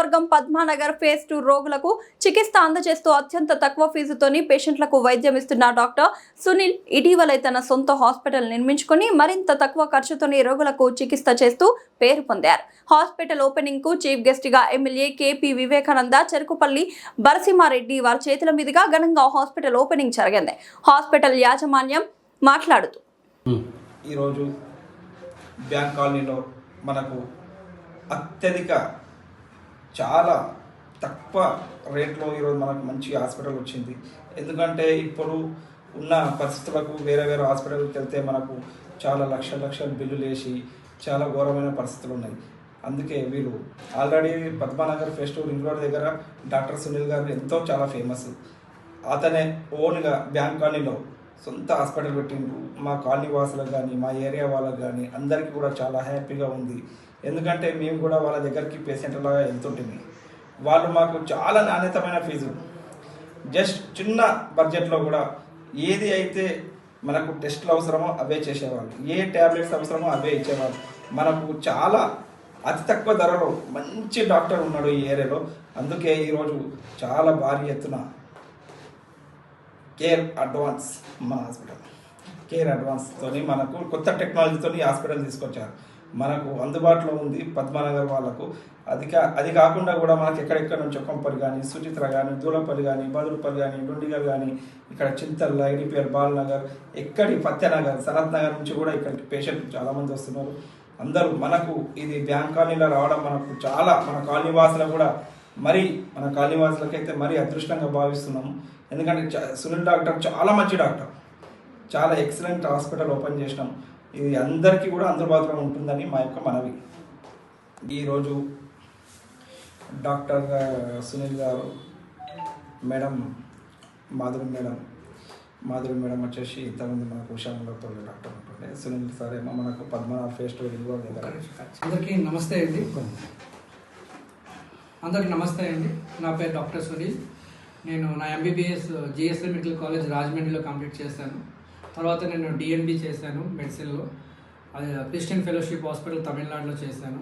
నియోజకవర్గం పద్మానగర్ ఫేజ్ 2 రోగులకు చికిత్స అందజేస్తూ అత్యంత తక్కువ ఫీజుతోని పేషెంట్లకు వైద్యం ఇస్తున్న డాక్టర్ సునీల్ ఇటీవలే తన సొంత హాస్పిటల్ నిర్మించుకుని మరింత తక్కువ ఖర్చుతోని రోగులకు చికిత్స చేస్తూ పేరు పొందారు. హాస్పిటల్ ఓపెనింగ్ కు చీఫ్ గెస్ట్ గా ఎమ్మెల్యే కేపీ వివేకానంద, చెరుకుపల్లి బరసింహారెడ్డి వారి చేతుల మీదుగా ఘనంగా హాస్పిటల్ ఓపెనింగ్ జరిగింది. హాస్పిటల్ యాజమాన్యం మాట్లాడుతూ ఈరోజు బ్యాంక్ కాలనీలో మనకు అత్యధిక చాలా తక్కువ రేట్లో ఈరోజు మనకు మంచి హాస్పిటల్ వచ్చింది. ఎందుకంటే ఇప్పుడు ఉన్న పరిస్థితులకు వేరే హాస్పిటల్కి వెళ్తే మనకు చాలా లక్షల బిల్లులు వేసి చాలా ఘోరమైన పరిస్థితులు ఉన్నాయి. అందుకే వీళ్ళు already Padmanagar phase 2 ring road దగ్గర డాక్టర్ సునీల్ గారు ఎంతో చాలా ఫేమస్. అతనే ఓన్గా బ్యాంక్ కాలనీలో సొంత హాస్పిటల్ పెట్టిండ్రు. మా కాలనీ వాసులకు కానీ మా ఏరియా వాళ్ళకు కానీ అందరికీ కూడా చాలా హ్యాపీగా ఉంది. ఎందుకంటే మేము కూడా వాళ్ళ దగ్గరికి పేషెంట్లాగా వెళ్తుంటుంది. వాళ్ళు మాకు చాలా నాణ్యతమైన ఫీజు, జస్ట్ చిన్న బడ్జెట్లో కూడా ఏది అయితే మనకు టెస్టులు అవసరమో అవే చేసేవాళ్ళు, ఏ ట్యాబ్లెట్స్ అవసరమో అవే ఇచ్చేవాళ్ళు. మనకు చాలా అతి తక్కువ ధరలో మంచి డాక్టర్ ఉన్నాడు ఈ ఏరియాలో. అందుకే ఈరోజు చాలా భారీ ఎత్తున కేర్ అడ్వాన్స్ మన హాస్పిటల్ కేర్ అడ్వాన్స్తో మనకు కొత్త టెక్నాలజీతో ఈ హాస్పిటల్ తీసుకొచ్చారు. మనకు అందుబాటులో ఉంది పద్మానగర్ వాళ్ళకు. అది కాకుండా కూడా మనకి ఎక్కడెక్కడ నుంచి కొంపల్లి కానీ, సుచిత్ర కానీ, దూలపల్లి కానీ, బదులుపల్లి కానీ, డుండిగల్ కానీ, ఇక్కడ చింతల్, ఐడిపిఎల్, బాలనగర్, ఎక్కడి ఫత్యనగర్, సనత్ నగర్ నుంచి కూడా ఇక్కడికి పేషెంట్లు చాలామంది వస్తున్నారు. అందరూ మనకు ఇది బ్యాంక్ కాలనీలో రావడం మనకు చాలా, మన కాలనీ వాసులకు కూడా మరి మన కాలనీ వాసులకైతే మరీ అదృష్టంగా భావిస్తున్నాము. ఎందుకంటే సునీల్ డాక్టర్ చాలా మంచి డాక్టర్, చాలా ఎక్సలెంట్ హాస్పిటల్ ఓపెన్ చేసినాం. ఇది అందరికీ కూడా అందుబాటులో ఉంటుందని మా యొక్క మనవి. ఈరోజు డాక్టర్ సునీల్ గారు, మేడం మాధురి మేడం వచ్చేసి ఇంతకుముందు మనకు ఉషాములతో డాక్టర్ ఉంటుండే. సునీల్ సార్ ఏమో మనకు పద్మనాభ ఫేజ్ 2 దగ్గర. అందరికీ నమస్తే అండి. నా పేరు డాక్టర్ సునీల్. నేను నా ఎంబీబీఎస్ జిఎస్ఎల్ మెడికల్ కాలేజ్ రాజమండ్రిలో కంప్లీట్ చేశాను. తర్వాత నేను డిఎన్బి చేశాను మెడిసిన్లో. అది క్రిస్టియన్ ఫెలోషిప్ హాస్పిటల్ తమిళనాడులో చేశాను.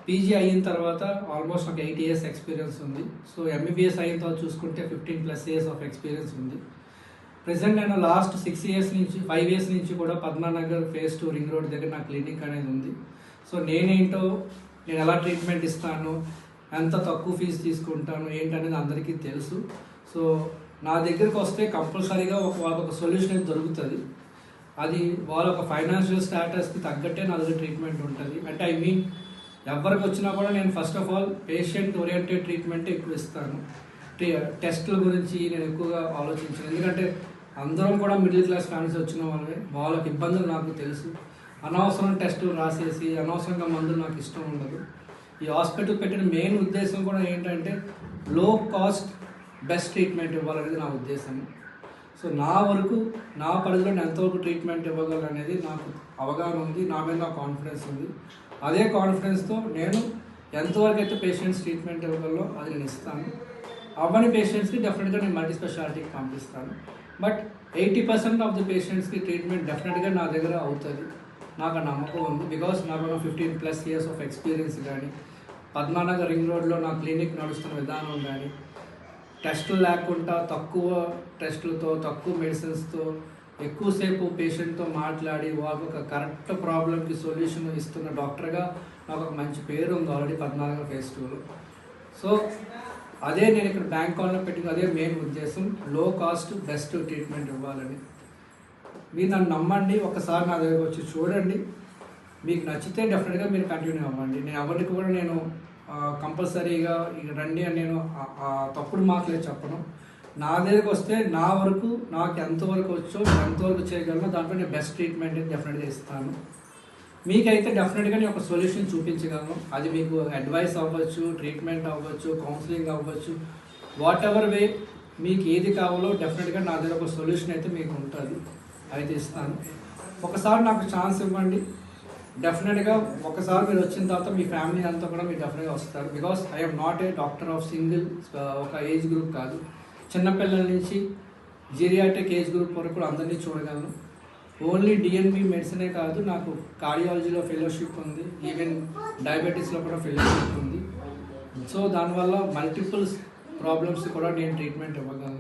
పీజీ అయిన తర్వాత ఆల్మోస్ట్ నాకు 8 years ఎక్స్పీరియన్స్ ఉంది. సో ఎంబీబీఎస్ అయిన తర్వాత చూసుకుంటే 15+ years ఆఫ్ ఎక్స్పీరియన్స్ ఉంది. ప్రెసెంట్ నేను లాస్ట్ 5 years నుంచి కూడా పద్మానగర్ ఫేజ్ 2 రింగ్ రోడ్ దగ్గర నా క్లినిక్ అనేది ఉంది. సో నేను ఎలా ట్రీట్మెంట్ ఇస్తాను, ఎంత తక్కువ ఫీజు తీసుకుంటాను ఏంటనేది అందరికీ తెలుసు. సో నా దగ్గరికి వస్తే కంపల్సరీగా వాళ్ళకి సొల్యూషన్ అయితే దొరుకుతుంది. అది వాళ్ళ ఒక ఫైనాన్షియల్ స్టాటస్కి తగ్గట్టే నా దగ్గర ట్రీట్మెంట్ ఉంటుంది. అంటే ఎవరికి వచ్చినా కూడా నేను first of all patient oriented treatment ఎక్కువ ఇస్తాను. టెస్టుల గురించి నేను ఎక్కువగా ఆలోచించాను. ఎందుకంటే అందరం కూడా మిడిల్ క్లాస్ ఫ్యామిలీస్ వచ్చిన వాళ్ళకి ఇబ్బందులు నాకు తెలుసు. అనవసరం టెస్టులు రాసేసి అనవసరంగా మందులు నాకు ఇష్టం ఉండదు. ఈ హాస్పిటల్ పెట్టిన మెయిన్ ఉద్దేశం కూడా ఏంటంటే లో కాస్ట్ బెస్ట్ ట్రీట్మెంట్ ఇవ్వాలనేది నా ఉద్దేశం. సో నా పరిధిలో నేను ఎంతవరకు ట్రీట్మెంట్ ఇవ్వగలను అనేది నాకు అవగాహన ఉంది, నా మీద నాకు కాన్ఫిడెన్స్ ఉంది. అదే కాన్ఫిడెన్స్తో నేను ఎంతవరకు అయితే పేషెంట్స్ ట్రీట్మెంట్ ఇవ్వగలలో అది నేను ఇస్తాను. అవ్వని పేషెంట్స్కి డెఫినెట్గా నేను మల్టీ స్పెషాలిటీకి పంపిస్తాను. బట్ 80% ఆఫ్ ది పేషెంట్స్కి ట్రీట్మెంట్ డెఫినెట్గా నా దగ్గర అవుతుంది, నాకు ఆ నమ్మకం ఉంది. బికాస్ నాకు 15+ years ఆఫ్ ఎక్స్పీరియన్స్ కానీ, పద్మానగర్ రింగ్ రోడ్లో నా క్లినిక్ నడుస్తున్న విధానం కానీ, టెస్టులు లేకుండా తక్కువ టెస్టులతో తక్కువ మెడిసిన్స్తో ఎక్కువసేపు పేషెంట్తో మాట్లాడి వాళ్ళకు ఒక కరెక్ట్ ప్రాబ్లమ్కి సొల్యూషన్ ఇస్తున్న డాక్టర్గా నాకు ఒక మంచి పేరు ఉంది ఆల్రెడీ పద్మానగర్ ఫేజ్ 2లో. సో అదే నేను ఇక్కడ బ్యాంక్ కాలనీలో పెట్టిన అదే మెయిన్ ఉద్దేశం, లో కాస్ట్ బెస్ట్ ట్రీట్మెంట్ ఇవ్వాలని. మీరు నన్ను నమ్మండి, ఒకసారి నా దగ్గర వచ్చి చూడండి. మీకు నచ్చితే డెఫినెట్గా మీరు కంటిన్యూ అవ్వండి. నేను ఎవరికి కూడా నేను కంపల్సరీగా రండి అని నేను తప్పుడు మాటలే చెప్పను. నా దగ్గరికి వస్తే నా వరకు నాకు ఎంతవరకు వచ్చో ఎంతవరకు చేయగలను దాంట్లో నేను బెస్ట్ ట్రీట్మెంట్ డెఫినెట్గా ఇస్తాను. మీకైతే డెఫినెట్గా నేను ఒక సొల్యూషన్ చూపించగలను. అది మీకు అడ్వైస్ అవ్వచ్చు, ట్రీట్మెంట్ అవ్వచ్చు, కౌన్సిలింగ్ అవ్వచ్చు, వాట్ ఎవర్ వే మీకు ఏది కావాలో డెఫినెట్గా నా దగ్గర ఒక సొల్యూషన్ అయితే మీకు ఉంటుంది, అయితే ఇస్తాను. ఒకసారి నాకు ఛాన్స్ ఇవ్వండి. డెఫినెట్గా ఒకసారి మీరు వచ్చిన తర్వాత మీ ఫ్యామిలీ అంతా కూడా మీరు డెఫినెట్గా వస్తారు. Because I'm not a doctor of single ఒక ఏజ్ గ్రూప్ కాదు. చిన్నపిల్లల నుంచి జీరియాట్రిక్ ఏజ్ గ్రూప్ వరకు కూడా అందరినీ చూడగలను. ఓన్లీ డిఎన్బి మెడిసినే కాదు, నాకు కార్డియాలజీలో ఫెలోషిప్ ఉంది, ఈవెన్ డయాబెటీస్లో కూడా ఫెలోషిప్ ఉంది, సో దానివల్ల మల్టిపుల్ ప్రాబ్లమ్స్ కూడా నేను ట్రీట్మెంట్ ఇవ్వగలను.